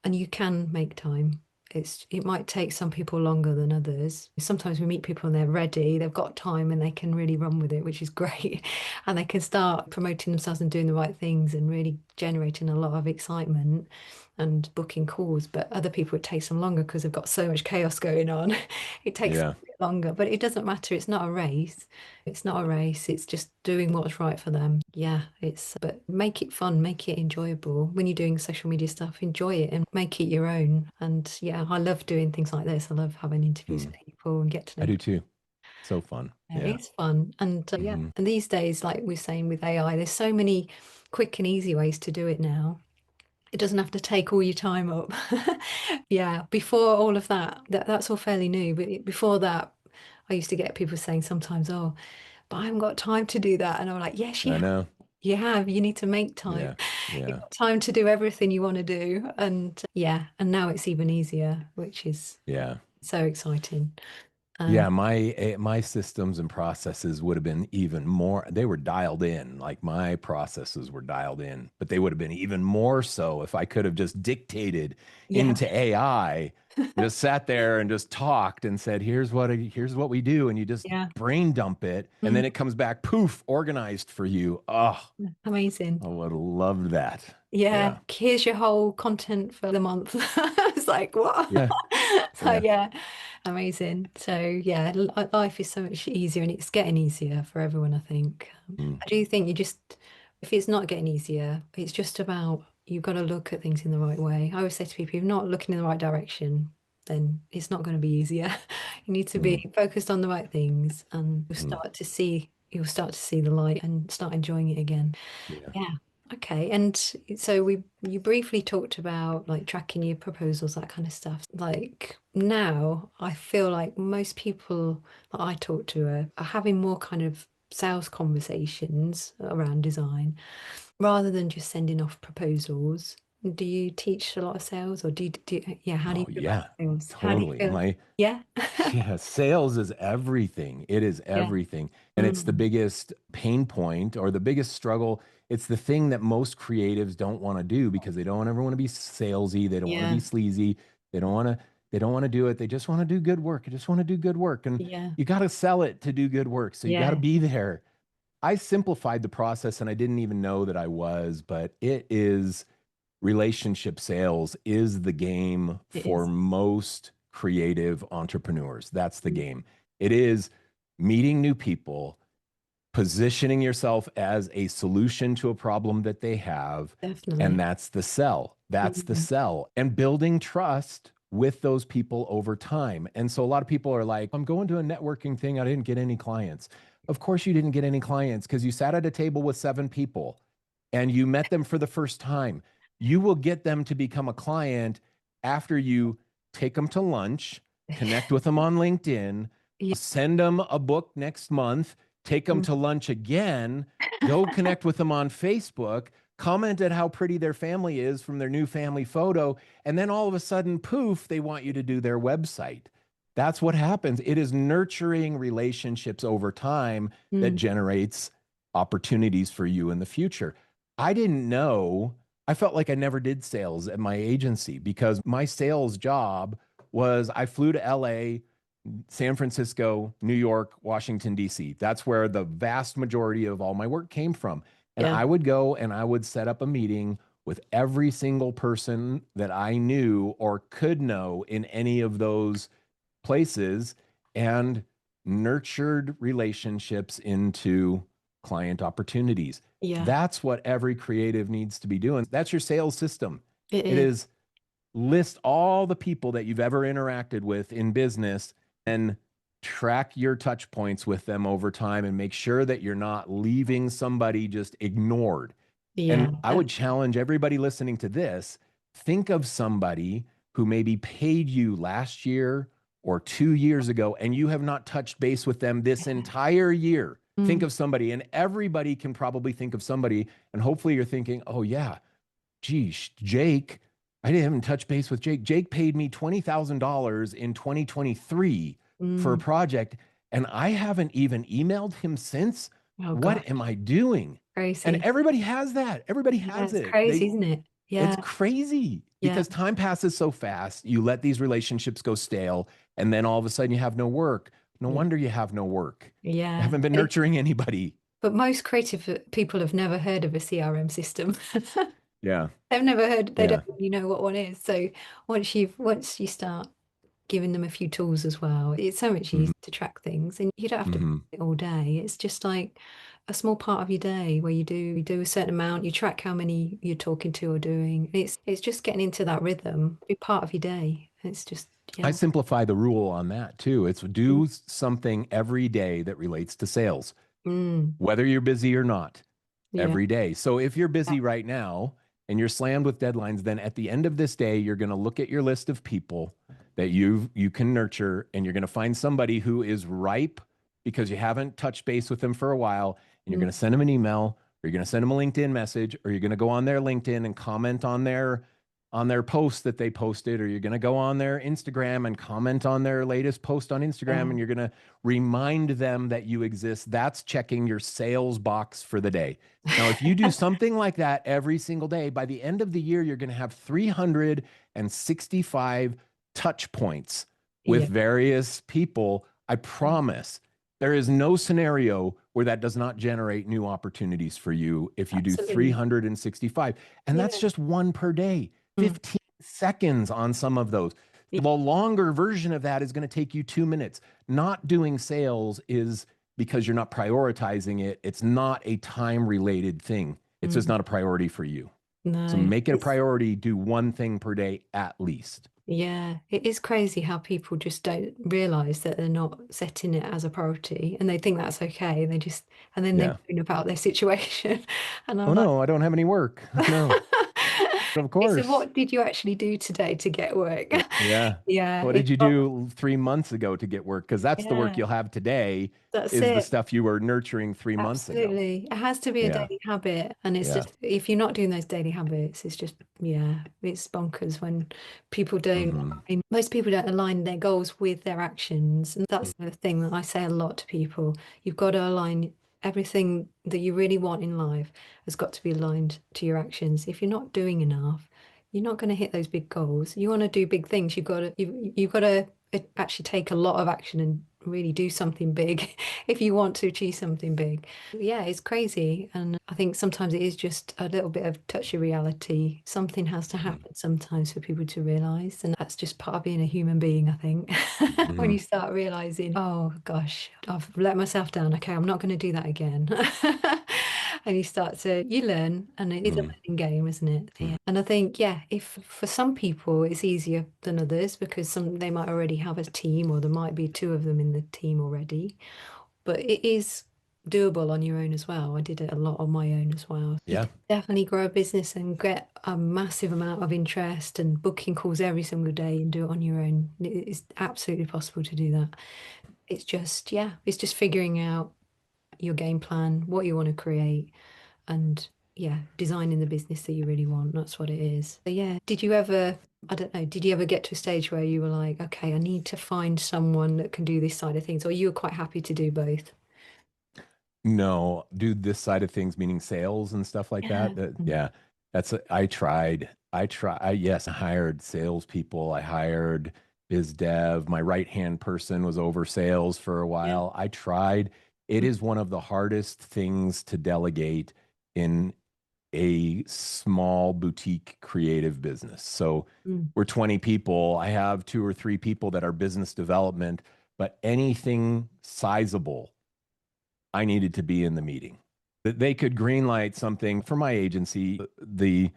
and you can make time. It might take some people longer than others. Sometimes we meet people and they're ready, they've got time and they can really run with it, which is great. And they can start promoting themselves and doing the right things and really generating a lot of excitement and booking calls. But other people it takes them longer because they've got so much chaos going on. It takes them Yeah. a bit longer, but it doesn't matter. It's not a race. It's not a race. It's just doing what's right for them. Yeah, but make it fun, make it enjoyable. When you're doing social media stuff, enjoy it and make it your own. And yeah, I love doing things like this. I love having interviews Hmm. with people and get to I know. do too. So fun. Yeah, Yeah. it's fun. And yeah, Hmm. and these days, like we're saying with AI, there's so many quick and easy ways to do it now. It doesn't have to take all your time up. Yeah, before all of that, that's all fairly new. But before that, I used to get people saying sometimes, "Oh, but I haven't got time to do that." And I'm like, "Yes, you I have. know. You have. You need to make time. Yeah. You've Yeah. got time to do everything you want to do." And yeah, and now it's even easier, which is Yeah. so exciting. Uh, Yeah, my systems and processes would have been even more, they were dialed in, like my processes were dialed in, but they would have been even more so if I could have just dictated yeah, into AI, just sat there and just talked and said, here's what we do, and you just yeah. brain dump it, and Mm, then it comes back poof, organized for you. Oh, amazing. I would have loved that. Yeah, Yeah. here's your whole content for the month. It's like, what? Yeah. So Yeah. yeah, amazing. So yeah, life is so much easier and it's getting easier for everyone, I think. Mm, I do think you just, if it's not getting easier, it's just about you've got to look at things in the right way. I always say to people, if you're not looking in the right direction, then it's not going to be easier. You need to mm, be focused on the right things and mm. you'll start to see the light and start enjoying it again. Yeah. Yeah. Okay. And so you briefly talked about like tracking your proposals, that kind of stuff. Like now, I feel like most people that I talk to are having more kind of sales conversations around design rather than just sending off proposals. Do you teach a lot of sales or yeah, how do you Oh, feel about yeah, sales? How do you totally. feel? Yeah. Yeah, sales is everything. It is Yeah. everything. And it's the Mm. biggest pain point or the biggest struggle. It's the thing that most creatives don't want to do because they don't ever want to be salesy. They don't want to be Yeah. sleazy. They don't want to, they don't want to do it. They just want to do good work. They just want to do good work. And Yeah. you got to sell it to do good work. So you got to Yeah. be there. I simplified the process and I didn't even know that I was, but it is relationship sales is the game It for is. most creative entrepreneurs. That's the Mm. game. It is meeting new people, positioning yourself as a solution to a problem that they have. And Definitely. that's the sell. That's the Mm. sell. And building trust with those people over time. And so a lot of people are like, I'm going to a networking thing. I didn't get any clients. Of course, you didn't get any clients because you sat at a table with seven people and you met them for the first time. You will get them to become a client after you take them to lunch, connect with them on LinkedIn, Yeah. send them a book next month, take them Mm. to lunch again, go connect with them on Facebook, comment at how pretty their family is from their new family photo, and then all of a sudden, poof, they want you to do their website. That's what happens. It is nurturing relationships over time that Mm. generates opportunities for you in the future. I didn't know. I felt like I never did sales at my agency because my sales job was I flew to LA, San Francisco, New York, Washington, D.C. That's where the vast majority of all my work came from. And Yeah. I would go and I would set up a meeting with every single person that I knew or could know in any of those places and nurtured relationships into client opportunities. Yeah. That's what every creative needs to be doing. That's your sales system. It It is. is list all the people that you've ever interacted with in business and track your touch points with them over time and make sure that you're not leaving somebody just ignored. Yeah. And I would challenge everybody listening to this, think of somebody who maybe paid you last year or 2 years ago, and you have not touched base with them this entire year. Think Mm. of somebody, and everybody can probably think of somebody. And hopefully you're thinking, oh, yeah, geez, Jake, I didn't even touch base with Jake. Jake paid me $20,000 in 2023 for a Mm. project, and I haven't even emailed him since. Oh What am gosh, I doing? And crazy. everybody has that. Everybody Yeah, has it's it. crazy, isn't it? It's Yeah. crazy Yeah. because time passes so fast. You let these relationships go stale, and then all of a sudden you have no work. No Yeah. wonder you have no work. You Yeah. haven't been nurturing anybody. But most creative people have never heard of a CRM system. Yeah. They've never heard, they don't Yeah. really know what one is. So once you start giving them a few tools as well, it's so much Hmm. easier to track things and you don't have to do Hmm. it all day. It's just like a small part of your day where you do a certain amount, you track how many you're talking to or doing. It's just getting into that rhythm, be part of your day. It's just, I yeah. simplify the rule on that too. It's Mm, do something every day that relates to sales, mm, whether you're busy or not, yeah. every day. So if you're busy right now and you're slammed with deadlines, then at the end of this day, you're going to look at your list of people that you can nurture, and you're going to find somebody who is ripe because you haven't touched base with them for a while, and you're Mm, going to send them an email, or you're going to send them a LinkedIn message, or you're going to go on their LinkedIn and comment on their post that they posted, or you're going to go on their Instagram and comment on their latest post on Instagram, yeah. and you're going to remind them that you exist. That's checking your sales box for the day. Now, if you do something like that every single day, by the end of the year, you're going to have 365 touch points with Yeah, various people. I promise there is no scenario where that does not generate new opportunities for you if you do absolutely. 365. And that's Yeah. just one per day. Mm, 15 seconds on some of those. yeah. The longer version of that is going to take you 2 minutes. Not doing sales is because you're not prioritizing it. It's not a time related thing. It's just Mm, not a priority for you. So no. make it a priority. Do one thing per day at least. Yeah, it is crazy how people just don't realize that they're not setting it as a priority and they think that's okay. They just, and then they Yeah. moan about their situation. And I'm Oh, like, no, I don't have any work. No, of so course. what did you actually do today to get work? Yeah. Yeah, What it's did you not, do 3 months ago to get work? Because that's the work yeah, you'll have today, that's is the it. stuff you were nurturing 3 months ago. Absolutely. It has to be a Yeah. daily habit. And it's Yeah. just, if you're not doing those daily habits, it's just, yeah, it's bonkers when people don't, Hmm. I mean, most people don't align their goals with their actions. And that's the thing that I say a lot to people. You've got to align everything that you really want in life has got to be aligned to your actions. If you're not doing enough, you're not going to hit those big goals. You want to do big things, you've got to actually take a lot of action and really do something big if you want to achieve something big. Yeah, it's crazy. And I think sometimes it is just a little bit of touch of reality. Something has to happen sometimes for people to realize. And that's just part of being a human being, I think. When Hmm. you start realizing, oh gosh, I've let myself down. Okay, I'm not going to do that again. And you learn, and it is a Hmm. learning game, isn't it? Hmm. Yeah. And I think, yeah, if for some people it's easier than others because they might already have a team or there might be two of them in the team already, but it is doable on your own as well. I did it a lot on my own as well. You Yeah. can definitely grow a business and get a massive amount of interest and booking calls every single day and do it on your own. It's absolutely possible to do that. It's just, yeah, it's just figuring out your game plan, what you want to create, and yeah, designing the business that you really want. That's what it is. But yeah, I don't know, did you ever get to a stage where you were like, okay, I need to find someone that can do this side of things, or you were quite happy to do both? No, do this side of things, meaning sales and stuff like Yeah. that. Yeah, I tried. Yes, I hired salespeople. I hired biz dev. My right hand person was over sales for a Yeah. while. I tried. It is one of the hardest things to delegate in a small boutique creative business. So Mm. we're 20 people. I have two or three people that are business development, but anything sizable, I needed to be in the meeting. That they could greenlight something for my agency. The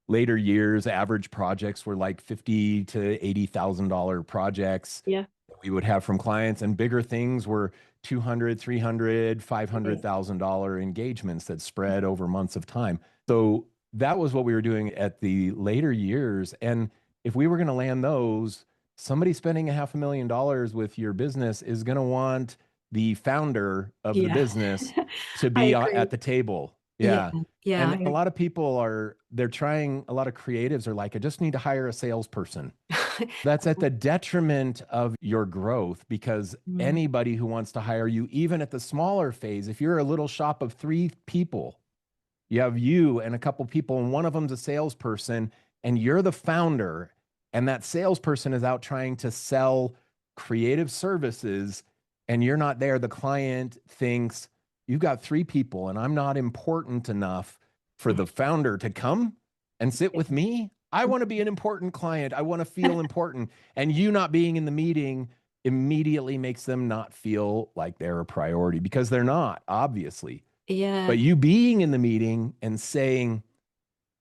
later years, average projects were like 50 to $80,000 projects Yeah. we would have from clients, and bigger things were 200, 300, Yeah. $500,000 engagements that spread over months of time. So that was what we were doing at the later years. And if we were going to land those, somebody spending $500,000 with your business is going to want the founder of the Yeah. business to I be agree. at the table. Yeah. Yeah. Yeah. And a lot of people they're trying, a lot of creatives are like, I just need to hire a salesperson. That's at the detriment of your growth, because Mm. anybody who wants to hire you, even at the smaller phase, if you're a little shop of three people, you have you and a couple people, and one of them's a salesperson, and you're the founder, and that salesperson is out trying to sell creative services, and you're not there. The client thinks you've got three people, and I'm not important enough for the founder to come and sit with me. I want to be an important client. I want to feel important. And you not being in the meeting immediately makes them not feel like they're a priority, because they're not, obviously. Yeah. But you being in the meeting and saying,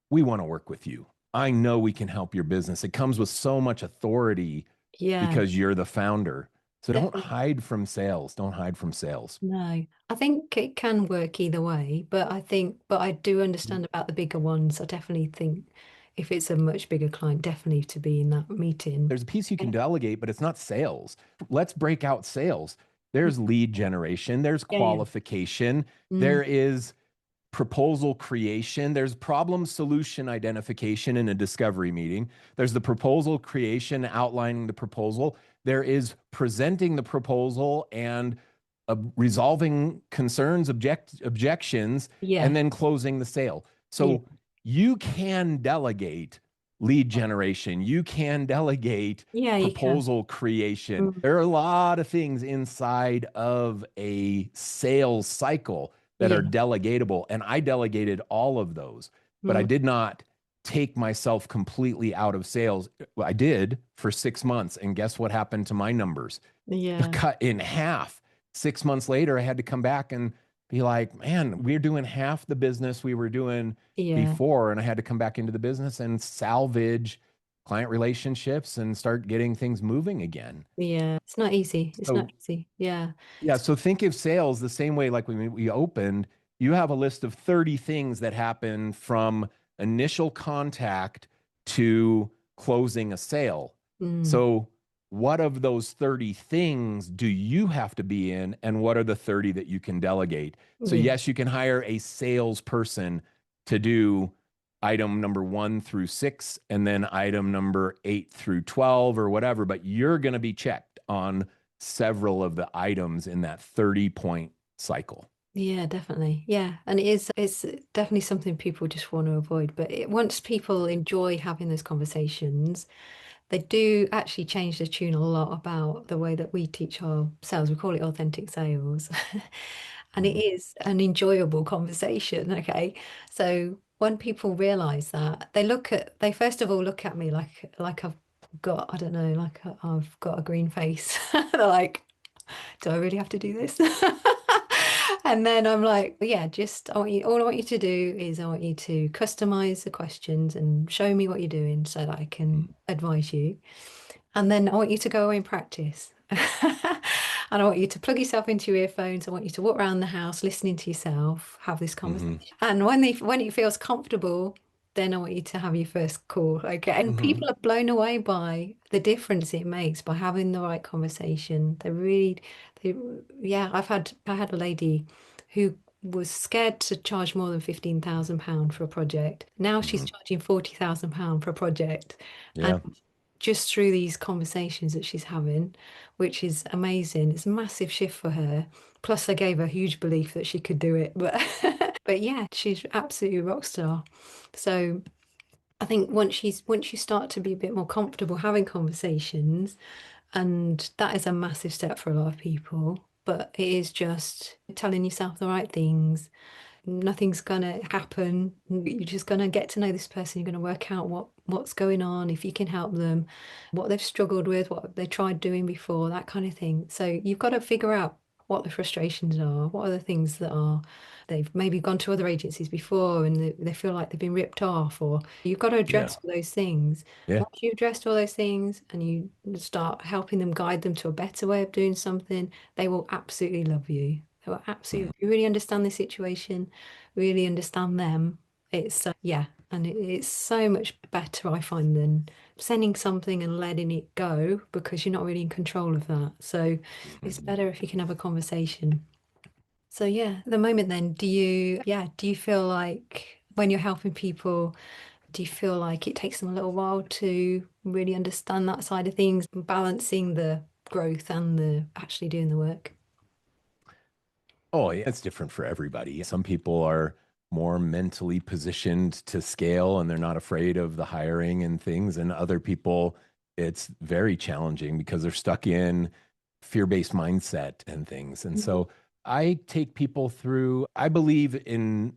we want to work with you. I know we can help your business. It comes with so much authority Yeah, because you're the founder. So don't definitely. hide from sales. Don't hide from sales. No, I think it can work either way, but I do understand about the bigger ones. I definitely think if it's a much bigger client, definitely to be in that meeting. There's a piece you can delegate, but it's not sales. Let's break out sales. There's lead generation, there's Yeah, yeah. qualification, Mm, there is proposal creation, there's problem solution identification in a discovery meeting, there's the proposal creation, outlining the proposal, there is presenting the proposal and resolving concerns, objections, yeah, and then closing the sale. yeah, So you can delegate lead generation, you can delegate yeah, you can. proposal creation. Mm, There are a lot of things inside of a sales cycle that yeah. are delegatable. And I delegated all of those, but I Mm, did not take myself completely out of sales. Well, I did for 6 months. And guess what happened to my numbers? They're yeah, cut in half. 6 months later, I had to come back and be like, man, we're doing half the business we were doing yeah, before. And I had to come back into the business and salvage client relationships and start getting things moving again. yeah. It's not easy. It's not So easy. Yeah. yeah, so think of sales the same way like when we opened, you have a list of 30 things that happen from initial contact to closing a sale. Mm, So what of those 30 things do you have to be in, and what are the 30 that you can delegate? So yeah. yes, you can hire a salesperson to do item number 1 through 6 and then item number 8 through 12 or whatever, but you're going to be checked on several of the items in that 30-point cycle. Yeah, definitely. Yeah. And it's definitely something people just want to avoid. But once people enjoy having those conversations, they do actually change the tune a lot about the way that we teach our sales. We call it authentic sales. And it Mhm. is an enjoyable conversation. Okay. So when people realize that, they first of all look at me like I've got, I don't know, like I've got a green face. They're like, do I really have to do this? And then I'm like, yeah, just all I want you to do is I want you to customize the questions and show me what you're doing so that I can advise you. And then I want you to go away and practice. And I want you to plug yourself into your earphones. I want you to walk around the house listening to yourself, have this Mm-hmm. conversation. And when it feels comfortable, then I want you to have your first call. Okay. And Mm-hmm. people are blown away by the difference it makes by having the right conversation. They, yeah, I had a lady who was scared to charge more than £15,000 for a project. Now she's Mm-hmm. charging £40,000 for a project. And Yeah. just through these conversations that she's having, which is amazing. It's a massive shift for her. Plus, I gave her huge belief that she could do it. But but yeah, she's absolutely a rock star. So I think once you start to be a bit more comfortable having conversations, and that is a massive step for a lot of people. But it is just telling yourself the right things, nothing's gonna happen. You're just gonna get to know this person. You're gonna work out what's going on, if you can help them, what they've struggled with, what they tried doing before, that kind of thing. So you've got to figure out what the frustrations are, what are the things that are they've maybe gone to other agencies before and they feel like they've been ripped off, or you've got to Yeah. address all those things. Yeah. Once you've addressed all those things and you start helping them, guide them to a better way of doing something, they will absolutely love you. They will absolutely, Mhm. if you really understand the situation, really understand them. It's yeah, and it's so much better, I find, than sending something and letting it go because you're not really in control of that. So it's Mhm. better if you can have a conversation. So yeah, at the moment then, do you feel like when you're helping people, do you feel like it takes them a little while to really understand that side of things, balancing the growth and the actually doing the work? Oh, yeah, it's different for everybody. Some people are more mentally positioned to scale and they're not afraid of the hiring and things. And other people, it's very challenging because they're stuck in fear-based mindset and things. And Mhm. so I take people through, I believe in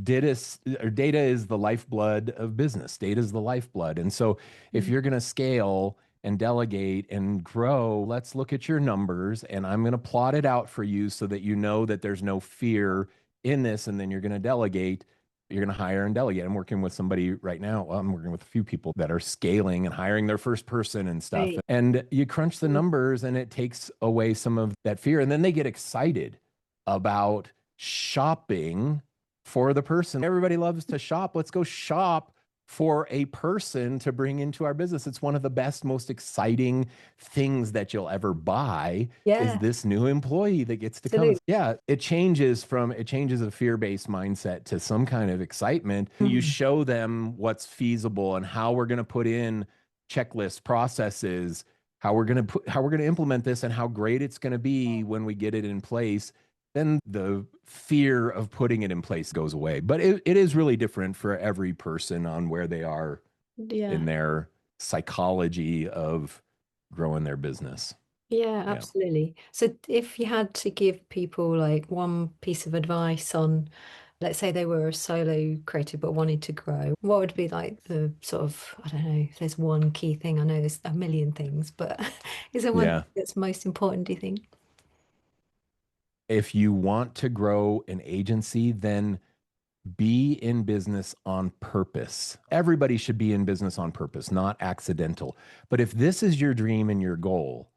data, or data is the lifeblood of business. Data is the lifeblood. And so if you're going to scale and delegate and grow, let's look at your numbers and I'm going to plot it out for you so that you know that there's no fear in this. And then you're going to delegate you're going to hire and delegate. I'm working with somebody right now. Well, I'm working with a few people that are scaling and hiring their first person and stuff. Right. And you crunch the numbers and it takes away some of that fear. And then they get excited about shopping for the person. Everybody loves to shop. Let's go shop for a person to bring into our business. It's one of the best, most exciting things that you'll ever buy is Yeah, this new employee that gets to come. absolutely. Yeah, it changes a fear-based mindset to some kind of excitement. You Mm. show them what's feasible and how we're going to put in checklists, processes, how we're going to implement this and how great it's going to be when we get it in place. Then the fear of putting it in place goes away. But it is really different for every person on where they are Yeah. in their psychology of growing their business. Yeah, Yeah. absolutely. So if you had to give people like one piece of advice on, let's say they were a solo creator but wanted to grow, what would be like the sort of, I don't know, if there's one key thing, I know there's a million things, but is there one thing Yeah. that's most important, do you think? If you want to grow an agency, then be in business on purpose. Everybody should be in business on purpose, not accidental. But if this is your dream and your goal,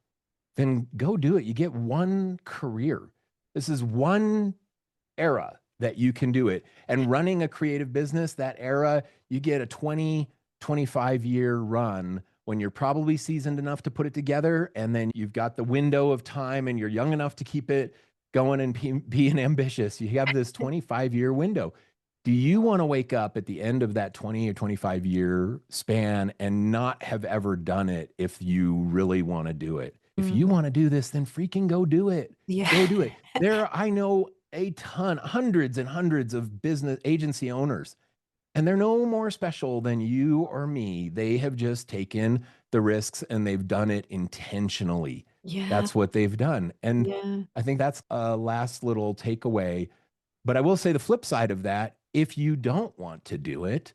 then go do it. You get one career. This is one era that you can do it. And running a creative business, that era, you get a 20, 25-year run when you're probably seasoned enough to put it together. And then you've got the window of time and you're young enough to keep it going and being ambitious. You have this 25-year window. Do you want to wake up at the end of that 20 or 25-year span and not have ever done it if you really want to do it? If you Mm. want to do this, then freaking go do it. Yeah. Go do it. I know a ton, hundreds and hundreds of business agency owners, and they're no more special than you or me. They have just taken the risks and they've done it intentionally. Yeah. That's what they've done. And Yeah. I think that's a last little takeaway. But I will say the flip side of that, if you don't want to do it,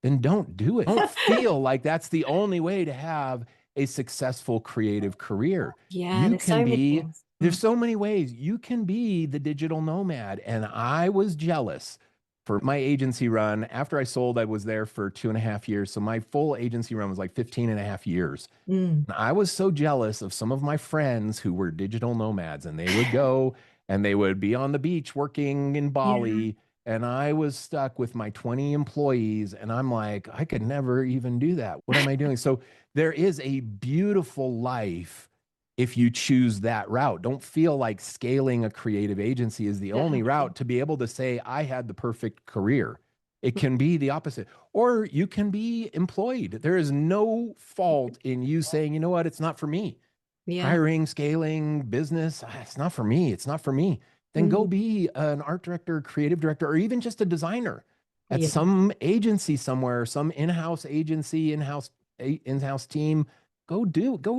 then don't do it. Don't feel like that's the only way to have a successful creative career. Yeah, You there's can so many be, things. there's so many ways you can be the digital nomad. And I was jealous for my agency run. After I sold, I was there for 2.5 years. So my full agency run was like 15 and a half years. Mm. And I was so jealous of some of my friends who were digital nomads and they would go and they would be on the beach working in Yeah. Bali. And I was stuck with my 20 employees. And I'm like, I could never even do that. What am I doing? So there is a beautiful life if you choose that route. Don't feel like scaling a creative agency is the only Definitely. route to be able to say, I had the perfect career. It can be the opposite. Or you can be employed. There is no fault in you saying, you know what, it's not for me. Yeah. Hiring, scaling, business, it's not for me. It's not for me. Then go Mm. be an art director, creative director, or even just a designer at Yeah. some agency somewhere, some in-house agency, in-house team. Go,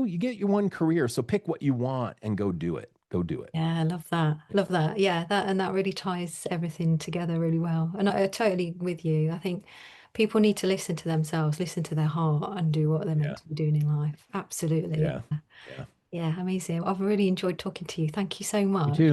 you get your one career. So pick what you want and go do it. Go do it. Yeah, I love that. Yeah. Love that. Yeah, that and that really ties everything together really well. And I totally with you. I think people need to listen to themselves, listen to their heart and do what they're meant Yeah. to be doing in life. Absolutely. Yeah. Yeah. Yeah, amazing. I've really enjoyed talking to you. Thank you so Me much. too.